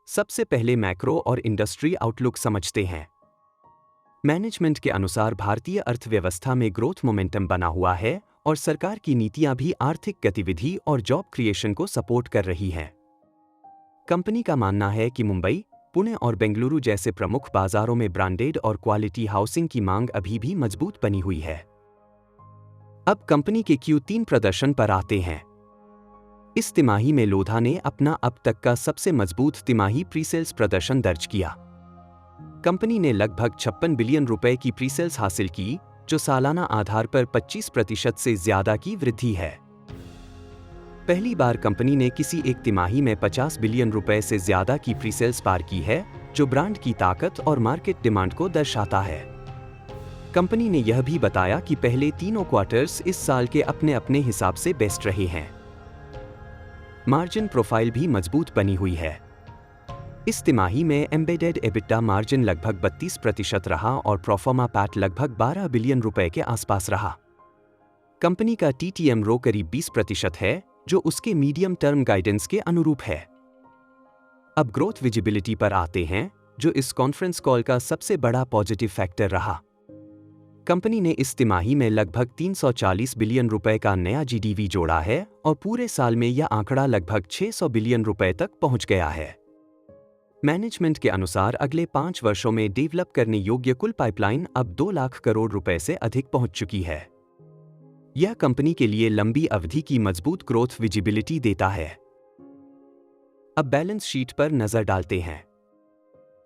सबसे पहले मैक्रो और इंडस्ट्री आउटलुक समझते हैं। मैनेजमेंट के अनुसार भारतीय अर्थव्यवस्था में ग्रोथ मोमेंटम बना हुआ है और सरकार की नीतियां भी आर्थिक गतिविधि और जॉब क्रिएशन को सपोर्ट कर रही हैं। कंपनी का मानना है कि मुंबई, पुणे और बेंगलुरु जैसे प्रमुख बाजारों में ब्रांडेड और क्वालिटी हाउसिंग की मांग अभी भी मजबूत बनी हुई है। अब कंपनी के Q3 प्रदर्शन पर आते हैं। इस तिमाही में लोधा ने अपना अब तक का सबसे मजबूत तिमाही प्रीसेल्स प्रदर्शन दर्ज किया। कंपनी ने लगभग 56 बिलियन रुपए की प्रीसेल्स हासिल की, जो सालाना आधार पर 25% से ज्यादा की वृद्धि है। पहली बार कंपनी ने किसी एक तिमाही में 50 बिलियन रुपए से ज्यादा की प्रीसेल्स पार की है, जो ब्रांड की ताकत और मार्केट डिमांड को दर्शाता है। कंपनी ने यह भी बताया कि पहले तीनों क्वार्टर्स इस साल के अपने अपने हिसाब से बेस्ट रहे हैं। मार्जिन प्रोफाइल भी मजबूत बनी हुई है। इस तिमाही में एम्बेडेड एबिटा मार्जिन लगभग 32% रहा और प्रोफॉर्मा पैट लगभग 12 बिलियन रुपए के आसपास रहा। कंपनी का TTM रो करीब 20% है, जो उसके मीडियम टर्म गाइडेंस के अनुरूप है। अब ग्रोथ विजिबिलिटी पर आते हैं, जो इस कॉन्फ्रेंस कॉल का सबसे बड़ा पॉजिटिव फैक्टर रहा। कंपनी ने इस तिमाही में लगभग 340 बिलियन रुपए का नया GDV जोड़ा है और पूरे साल में यह आंकड़ा लगभग 600 बिलियन रुपए तक पहुंच गया है। मैनेजमेंट के अनुसार अगले 5 वर्षों में डेवलप करने योग्य कुल पाइपलाइन अब 2 लाख करोड़ रुपए से अधिक पहुंच चुकी है। यह कंपनी के लिए लंबी अवधि की मजबूत ग्रोथ विजिबिलिटी देता है। अब बैलेंस शीट पर नजर डालते हैं।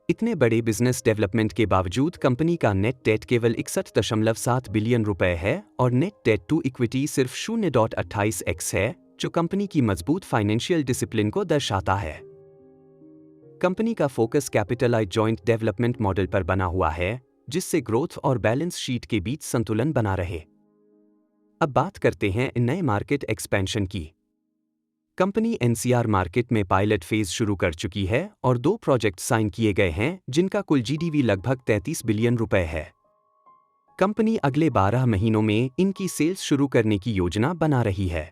इतने बड़े बिजनेस डेवलपमेंट के बावजूद कंपनी का नेट डेट केवल 61.7 बिलियन रुपए है और नेट डेट टू इक्विटी सिर्फ 0.28x है, जो कंपनी की मजबूत फाइनेंशियल डिसिप्लिन को दर्शाता है। कंपनी का focus capitalised joint development model पर बना हुआ है, जिससे ग्रोथ और बैलेंस शीट के बीच संतुलन बना रहे। अब बात करते हैं नए मार्केट एक्सपेंशन की। कंपनी NCR मार्केट में पायलट फेज शुरू कर चुकी है और 2 प्रोजेक्ट साइन किए गए हैं, जिनका कुल GDV लगभग 33 बिलियन रुपए है। कंपनी अगले 12 महीनों में इनकी सेल्स शुरू करने की योजना बना रही है।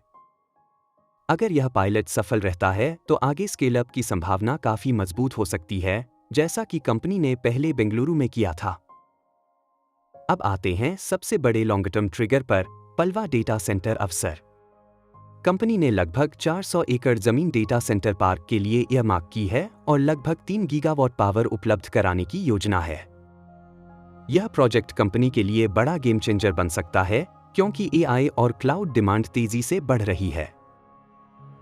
अगर यह पायलट सफल रहता है तो आगे स्केल अप की संभावना काफी मजबूत हो सकती है, जैसा कि कंपनी ने पहले बेंगलुरु में किया था। अब आते हैं सबसे बड़े लॉन्ग टर्म ट्रिगर पर, पलवा डेटा सेंटर अवसर। कंपनी ने लगभग 400 एकड़ जमीन डेटा सेंटर पार्क के लिए इयरमार्क की है और लगभग 3 गीगावाट पावर उपलब्ध कराने की योजना है। यह प्रोजेक्ट कंपनी के लिए बड़ा गेम चेंजर बन सकता है, क्योंकि AI और क्लाउड डिमांड तेजी से बढ़ रही है।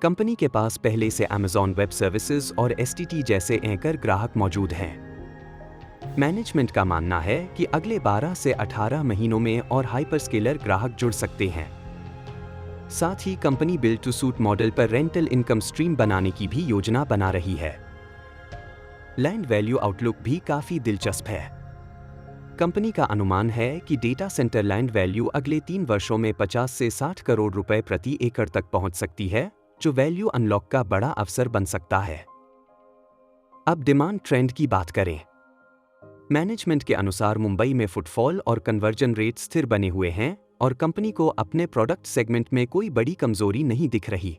कंपनी के पास पहले से Amazon वेब सर्विसेज और STT जैसे एंकर ग्राहक मौजूद हैं। मैनेजमेंट का मानना है कि अगले 12 से 18 महीनों में और हाइपरस्केलर ग्राहक जुड़ सकते हैं। साथ ही company build to suit model पर रेंटल इनकम स्ट्रीम बनाने की भी योजना बना रही है। लैंड वैल्यू आउटलुक भी काफी दिलचस्प है। कंपनी का अनुमान है कि डेटा सेंटर लैंड वैल्यू अगले 3 वर्षों में 50 से 60 करोड़ रुपए प्रति एकड़ तक पहुंच सकती है, जो वैल्यू अनलॉक का बड़ा अवसर बन सकता है। अब डिमांड ट्रेंड की बात करें। मैनेजमेंट के अनुसार मुंबई में फुटफॉल और कन्वर्जन रेट स्थिर बने हुए हैं और कंपनी को अपने प्रोडक्ट सेगमेंट में कोई बड़ी कमजोरी नहीं दिख रही।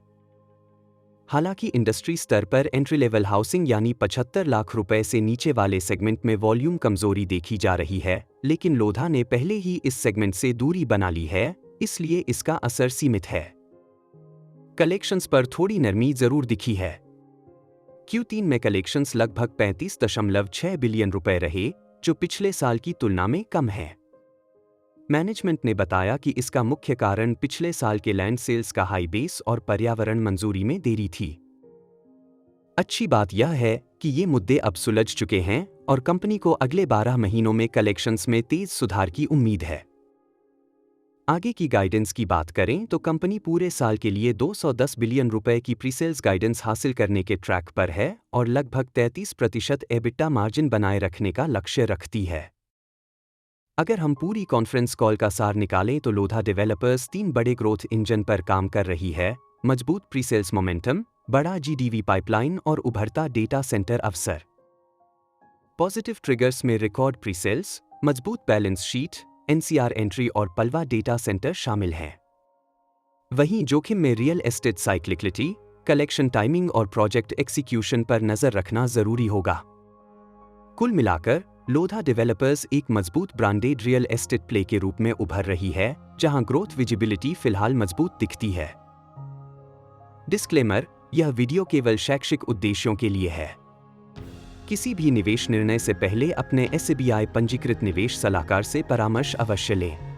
हालांकि इंडस्ट्री स्तर पर एंट्री लेवल हाउसिंग यानी 75 लाख रुपए से नीचे वाले सेगमेंट में वॉल्यूम कमजोरी देखी जा रही है, लेकिन लोधा ने पहले ही इस सेगमेंट से दूरी बना ली है, इसलिए इसका असर सीमित है। कलेक्शंस पर थोड़ी नरमी जरूर दिखी है। Q3 में कलेक्शंस लगभग 35.6 बिलियन रुपए रहे, जो पिछले साल की तुलना में कम है। मैनेजमेंट ने बताया कि इसका मुख्य कारण पिछले साल के लैंड सेल्स का हाई बेस और पर्यावरण मंजूरी में देरी थी। अच्छी बात यह है कि ये मुद्दे अब सुलझ चुके हैं और कंपनी को अगले 12 महीनों में कलेक्शंस में तेज सुधार की उम्मीद है। आगे की गाइडेंस की बात करें तो कंपनी पूरे साल के लिए 210 बिलियन रुपए की प्रीसेल्स गाइडेंस हासिल करने के ट्रैक पर है और लगभग 33% एबिटा मार्जिन बनाए रखने का लक्ष्य रखती है। अगर हम पूरी कॉन्फ्रेंस कॉल का सार निकालें तो लोधा डेवलपर्स 3 बड़े ग्रोथ इंजन पर काम कर रही है: मजबूत प्रीसेल्स मोमेंटम, बड़ा GDV पाइपलाइन और उभरता डेटा सेंटर अवसर। पॉजिटिव ट्रिगर्स में रिकॉर्ड प्रीसेल्स, मजबूत बैलेंस शीट, NCR एंट्री और पलवा डेटा सेंटर शामिल हैं। वहीं जोखिम में रियल एस्टेट साइक्लिकलिटी, कलेक्शन टाइमिंग और प्रोजेक्ट एक्सिक्यूशन पर नजर रखना जरूरी होगा। कुल मिलाकर लोधा डेवलपर्स एक मजबूत ब्रांडेड रियल एस्टेट प्ले के रूप में उभर रही है, जहां ग्रोथ विजिबिलिटी फिलहाल मजबूत दिखती है। डिस्क्लेमर: यह वीडियो केवल शैक्षिक उद्देश्यों के लिए है। किसी भी निवेश निर्णय से पहले अपने SBI पंजीकृत निवेश सलाहकार से परामर्श अवश्य लें।